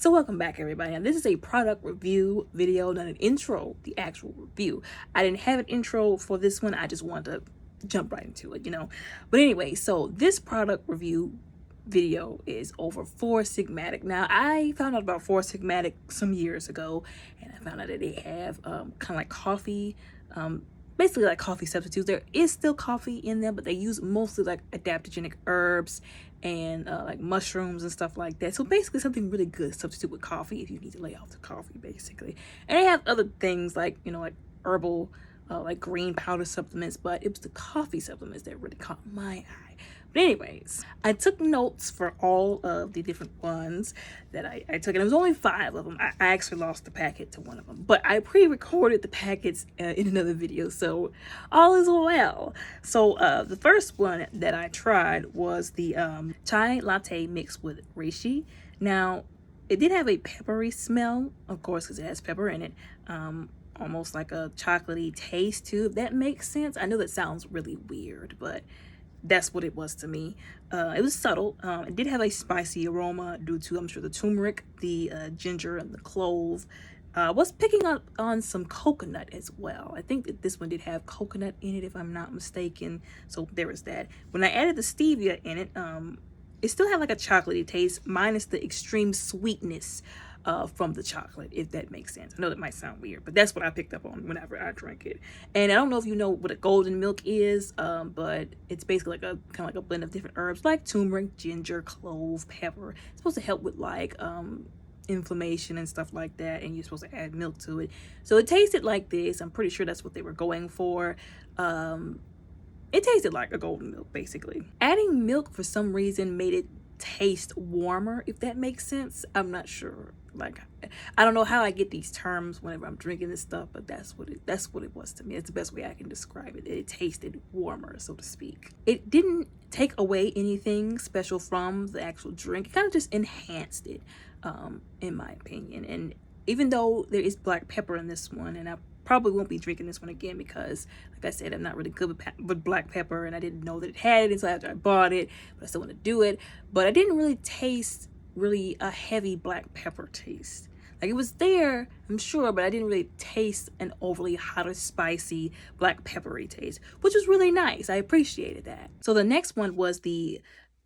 So welcome back everybody, and this is a product review video, not an intro, the actual review. I didn't have an intro for this one, I just wanted to jump right into it, But anyway, so this product review video is over Four Sigmatic. Now I found out about Four Sigmatic some years ago, and I found out that they have kind of like coffee, basically like coffee substitutes. There is still coffee in them, but they use mostly like adaptogenic herbs and like mushrooms and stuff like that. So basically something really good to substitute with coffee if you need to lay off the coffee, basically. And they have other things like, like herbal, like green powder supplements, but it was the coffee supplements that really caught my eye. But anyways, I took notes for all of the different ones that I took, and it was only 5 of them. I actually lost the packet to one of them, but I pre-recorded the packets in another video, so all is well. So the first one that I tried was the chai latte mixed with reishi. Now, it did have a peppery smell, of course, because it has pepper in it. Almost like a chocolatey taste too, if that makes sense. I know that sounds really weird, but that's what it was to me. It was subtle. It did have a spicy aroma due to, I'm sure, the turmeric, the ginger, and the clove. Was picking up on some coconut as well. I think that this one did have coconut in it, if I'm not mistaken. So there is that. When I added the stevia in it, it still had like a chocolatey taste, minus the extreme sweetness from the chocolate, if that makes sense. I know that might sound weird, but that's what I picked up on whenever I drank it. And I don't know if you know what a golden milk is, but it's basically like a kind of like a blend of different herbs like turmeric, ginger, clove, pepper. It's supposed to help with like inflammation and stuff like that, and you're supposed to add milk to it. So it tasted like this. I'm pretty sure that's what they were going for. It tasted like a golden milk, basically. Adding milk for some reason made it taste warmer, if that makes sense. I'm not sure. Like, I don't know how I get these terms whenever I'm drinking this stuff, but that's what it was to me. It's the best way I can describe it. It tasted warmer, so to speak. It didn't take away anything special from the actual drink. It kind of just enhanced it, in my opinion. And even though there is black pepper in this one, and I probably won't be drinking this one again because, like I said, I'm not really good with black pepper, and I didn't know that it had it until after I bought it, but I still want to do it. But I didn't really taste really a heavy black pepper taste. Like, it was there, I'm sure, but I didn't really taste an overly hot or spicy black peppery taste, which was really nice. I appreciated that. So the next one was the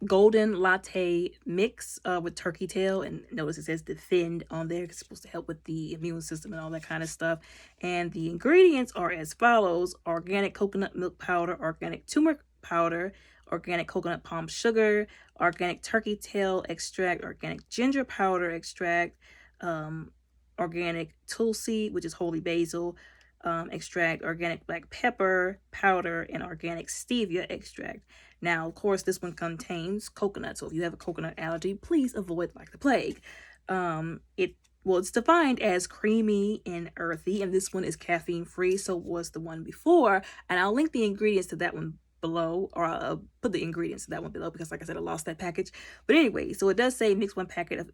golden latte mix with turkey tail, and notice it says defend on there. It's supposed to help with the immune system and all that kind of stuff. And the ingredients are as follows: organic coconut milk powder, organic turmeric powder, organic coconut palm sugar, organic turkey tail extract, organic ginger powder extract, organic tulsi, which is holy basil extract, organic black pepper powder, and organic stevia extract. Now, of course, this one contains coconut, so if you have a coconut allergy, please avoid like the plague. It's defined as creamy and earthy, and this one is caffeine free, so was the one before, and I'll link the ingredients to that one below, or I'll put the ingredients to that one below, because like I said, I lost that package. But anyway, so it does say mix 1 packet of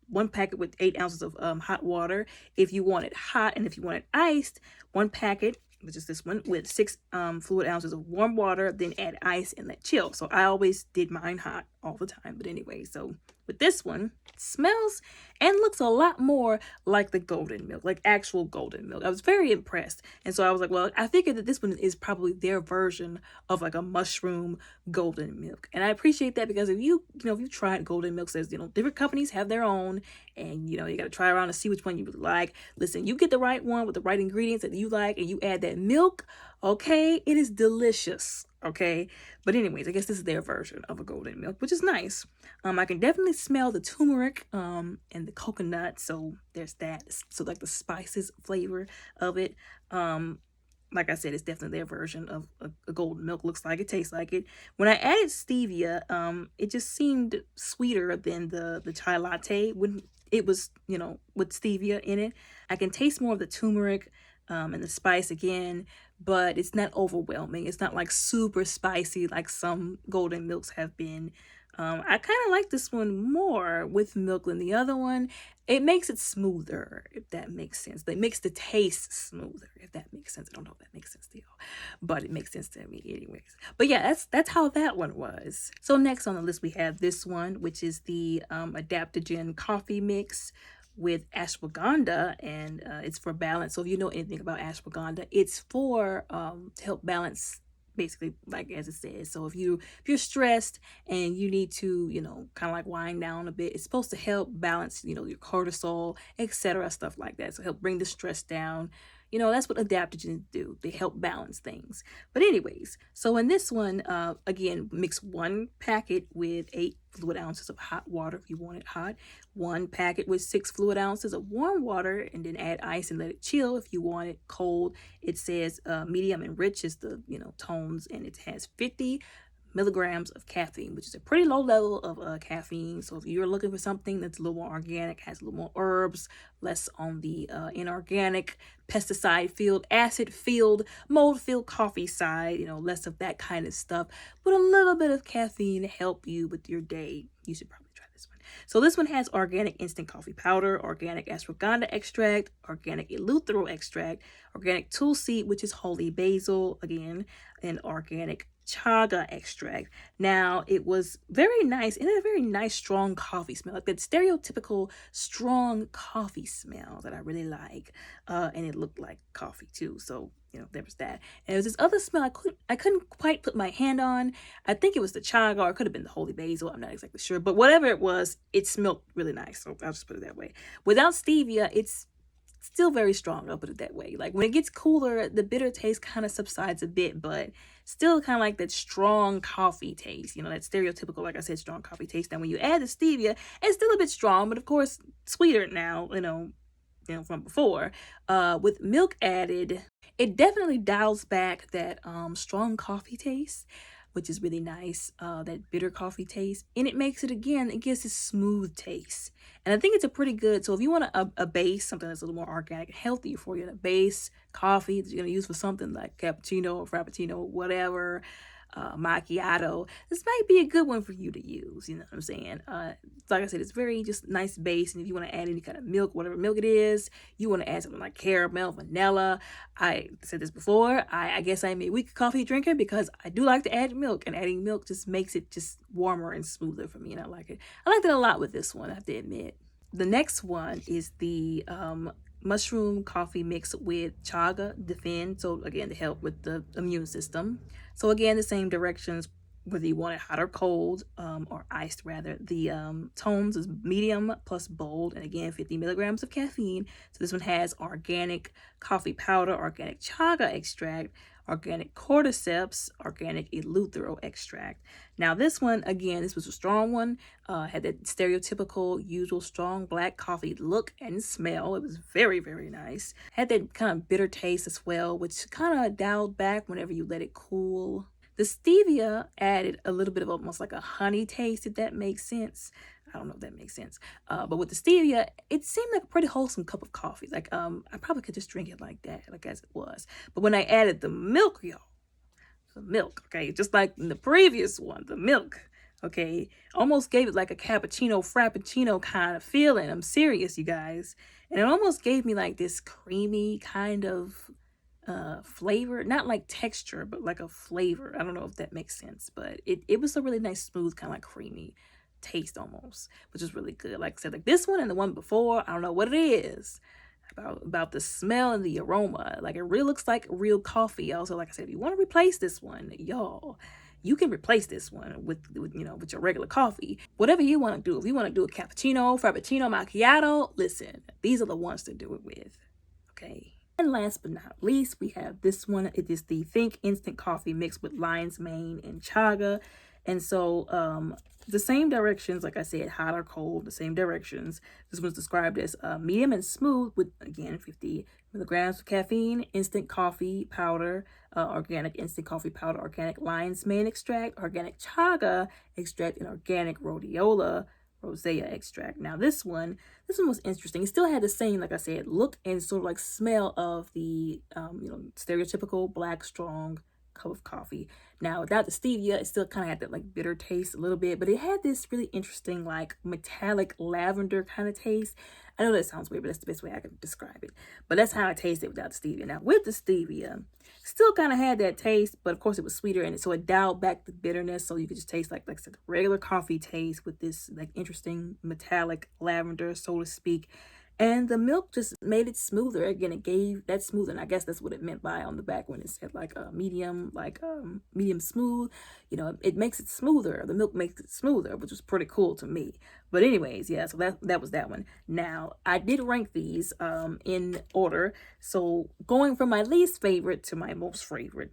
1 packet with 8 ounces of hot water if you want it hot, and if you want it iced, 1 packet, which is this one, with 6 fluid ounces of warm water, then add ice and let chill. So I always did mine hot all the time. But anyway, so with this one, it smells and looks a lot more like the golden milk, like actual golden milk. I was very impressed. And so I was like, well, I figured that this one is probably their version of like a mushroom golden milk. And I appreciate that, because if you tried golden milk, says, different companies have their own, and you got to try around to see which one you would like. Listen, you get the right one with the right ingredients that you like, and you add that milk, okay, it is delicious. Okay, but anyways, I guess this is their version of a golden milk, which is nice. I can definitely smell the turmeric and the coconut, so there's that. So like the spices flavor of it. Like I said, it's definitely their version of a golden milk. Looks like it, tastes like it. When I added stevia, it just seemed sweeter than the chai latte when it was, with stevia in it. I can taste more of the turmeric and the spice again, but it's not overwhelming. It's not like super spicy like some golden milks have been. I kind of like this one more with milk than the other one. It makes it smoother, if that makes sense. It makes the taste smoother, if that makes sense. I don't know if that makes sense to y'all, but it makes sense to me anyways. But yeah, that's how that one was. So next on the list we have this one, which is the adaptogen coffee mix with ashwagandha, and it's for balance. So if you know anything about ashwagandha, it's for to help balance, basically, like as it says. So if you're stressed and you need to, kind of like wind down a bit, it's supposed to help balance, your cortisol, etc., stuff like that. So help bring the stress down. That's what adaptogens do. They help balance things. But anyways, so in this one, again, mix one packet with 8 fluid ounces of hot water if you want it hot, one packet with 6 fluid ounces of warm water, and then add ice and let it chill if you want it cold. It says medium and rich is the, tones, and it has 50 milligrams of caffeine, which is a pretty low level of caffeine. So if you're looking for something that's a little more organic, has a little more herbs, less on the inorganic, pesticide filled, acid filled, mold filled coffee side, less of that kind of stuff, but a little bit of caffeine to help you with your day, you should probably try this one. So this one has organic instant coffee powder, organic ashwagandha extract, organic eleuthero extract, organic tulsi, which is holy basil, again, and organic chaga extract. Now, it was very nice. It had a very nice, strong coffee smell, like that stereotypical strong coffee smell that I really like. And it looked like coffee too. So, there was that. And there was this other smell I couldn't quite put my hand on. I think it was the chaga, or it could have been the holy basil. I'm not exactly sure. But whatever it was, it smelled really nice. So I'll just put it that way. Without stevia, it's still very strong. I'll put it that way. Like when it gets cooler, the bitter taste kind of subsides a bit, but still kind of like that strong coffee taste, that stereotypical, like I said, strong coffee taste. Now when you add the stevia, it's still a bit strong, but of course sweeter now, from before. With milk added, it definitely dials back that strong coffee taste, which is really nice, that bitter coffee taste. And it makes it, again, it gives this smooth taste. And I think it's a pretty good, so if you want a base, something that's a little more organic and healthier for you, a base coffee that you're going to use for something like cappuccino or frappuccino, whatever, macchiato, this might be a good one for you to use, you know what I'm saying? Like I said, it's very just nice base, and if you want to add any kind of milk, whatever milk it is, you want to add something like caramel, vanilla. I said this before, I guess I'm a weak coffee drinker because I do like to add milk, and adding milk just makes it just warmer and smoother for me, and I like it. I liked it a lot with this one, I have to admit. The next one is the mushroom coffee mix with chaga defend, so again, to help with the immune system. So again, the same directions, whether you want it hot or cold, or iced rather. The tones is medium plus bold, and again, 50 milligrams of caffeine. So this one has organic coffee powder, organic chaga extract, organic cordyceps, organic eleuthero extract. Now this one, again, this was a strong one, had that stereotypical, usual strong black coffee look and smell. It was very, very nice. Had that kind of bitter taste as well, which kind of dialed back whenever you let it cool. The stevia added a little bit of almost like a honey taste, if that makes sense. I don't know if that makes sense. But with the stevia, it seemed like a pretty wholesome cup of coffee. Like, I probably could just drink it like that, like as it was. But when I added the milk, y'all, the milk, okay, just like in the previous one, the milk, okay, almost gave it like a cappuccino, frappuccino kind of feeling. I'm serious, you guys. And it almost gave me like this creamy kind of flavor, not like texture, but like a flavor. I don't know if that makes sense, but it was a really nice, smooth, kind of like creamy taste almost, which is really good. Like I said, like this one and the one before, I don't know what it is about the smell and the aroma. Like it really looks like real coffee. Also, like I said, if you want to replace this one, y'all, you can replace this one with your regular coffee. Whatever you want to do. If you want to do a cappuccino, frappuccino, macchiato, listen, these are the ones to do it with. Okay. And last but not least, we have this one. It is the Think Instant Coffee mixed with lion's mane and chaga. And so the same directions, like I said, hot or cold, the same directions. This one's described as medium and smooth with, again, 50 milligrams of caffeine, instant coffee powder, organic instant coffee powder, organic lion's mane extract, organic chaga extract, and organic rhodiola rosea extract. Now this one was interesting. It still had the same, like I said, look and sort of like smell of the stereotypical black strong cup of coffee. Now, without the stevia, it still kind of had that like bitter taste a little bit, but it had this really interesting like metallic lavender kind of taste. I know that sounds weird, but that's the best way I can describe it. But that's how I tasted without the stevia. Now, with the stevia, still kind of had that taste, but of course it was sweeter, and so it dialed back the bitterness, so you could just taste like I said, the regular coffee taste with this like interesting metallic lavender, so to speak. And the milk just made it smoother. Again, it gave that smooth, and I guess that's what it meant by on the back when it said like a medium, medium smooth. You know, it makes it smoother. The milk makes it smoother, which was pretty cool to me. But anyways, yeah, so that was that one. Now, I did rank these in order. So going from my least favorite to my most favorite,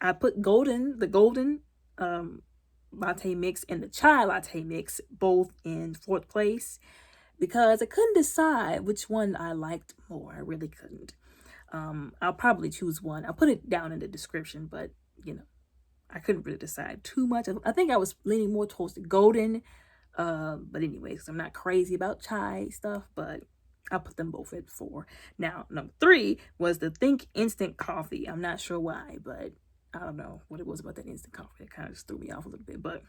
I put the golden latte mix and the chai latte mix both in fourth place, because I couldn't decide which one I liked more. I really couldn't. I'll probably choose one. I'll put it down in the description, but you know, I couldn't really decide too much. I think I was leaning more towards the golden. But anyways, I'm not crazy about chai stuff, but I'll put them both at 4. Now, number 3 was the Think Instant Coffee. I'm not sure why, but I don't know what it was about that instant coffee. It kind of just threw me off a little bit, but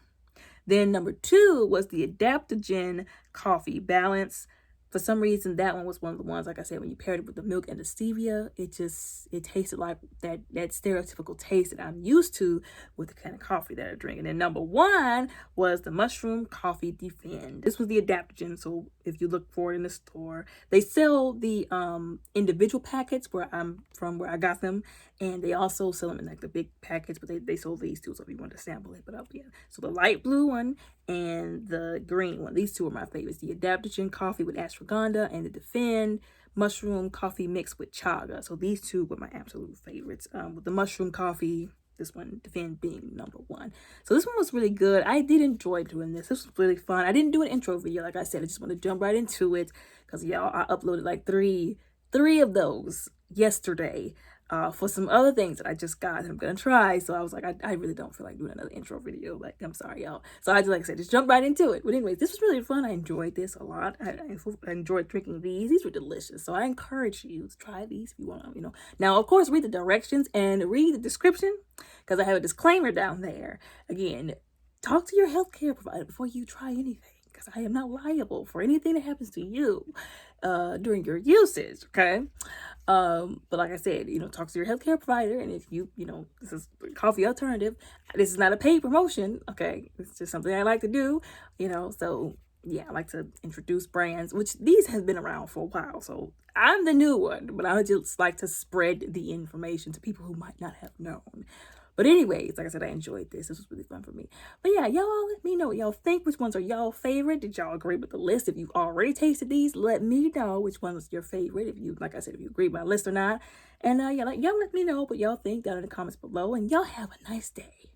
then number 2 was the Adaptogen Coffee Balance. For some reason, that one was one of the ones, like I said, when you paired it with the milk and the stevia, it tasted like that stereotypical taste that I'm used to with the kind of coffee that I drink. And then number 1 was the Mushroom Coffee Defend. This was the adaptogen, so if you look for it in the store, they sell the individual packets where I got them, and they also sell them in like the big packets, but they sold these too, so if you want to sample it. But yeah, so the light blue one and the green one, these two are my favorites: the Adaptogen Coffee with ashwagandha and the Defend Mushroom Coffee mixed with chaga. So these two were my absolute favorites, with the mushroom coffee, this one, Defend, being number 1. So this one was really good. I did enjoy doing this. This was really fun. I didn't do an intro video, like I said. I just want to jump right into it because y'all, I uploaded like three of those yesterday for some other things that I just got and I'm gonna try. So I was like, I really don't feel like doing another intro video. Like, I'm sorry, y'all. So I just, like I said, just jump right into it. But anyways, this was really fun. I enjoyed this a lot. I enjoyed drinking these. These were delicious. So I encourage you to try these if you want to, you know. Now, of course, read the directions and read the description, because I have a disclaimer down there. Again, talk to your healthcare provider before you try anything, because I am not liable for anything that happens to you during your usage, okay? But like I said, you know, talk to your healthcare provider, and if you know, this is a coffee alternative. This is not a paid promotion, okay? It's just something I like to do, you know. So yeah, I like to introduce brands, which these have been around for a while. So I'm the new one, but I just like to spread the information to people who might not have known. But anyways, like I said, I enjoyed this. This was really fun for me. But yeah, y'all let me know what y'all think. Which ones are y'all favorite? Did y'all agree with the list? If you've already tasted these, let me know which one was your favorite. If you, like I said, if you agree with my list or not. And yeah, y'all let me know what y'all think down in the comments below. And y'all have a nice day.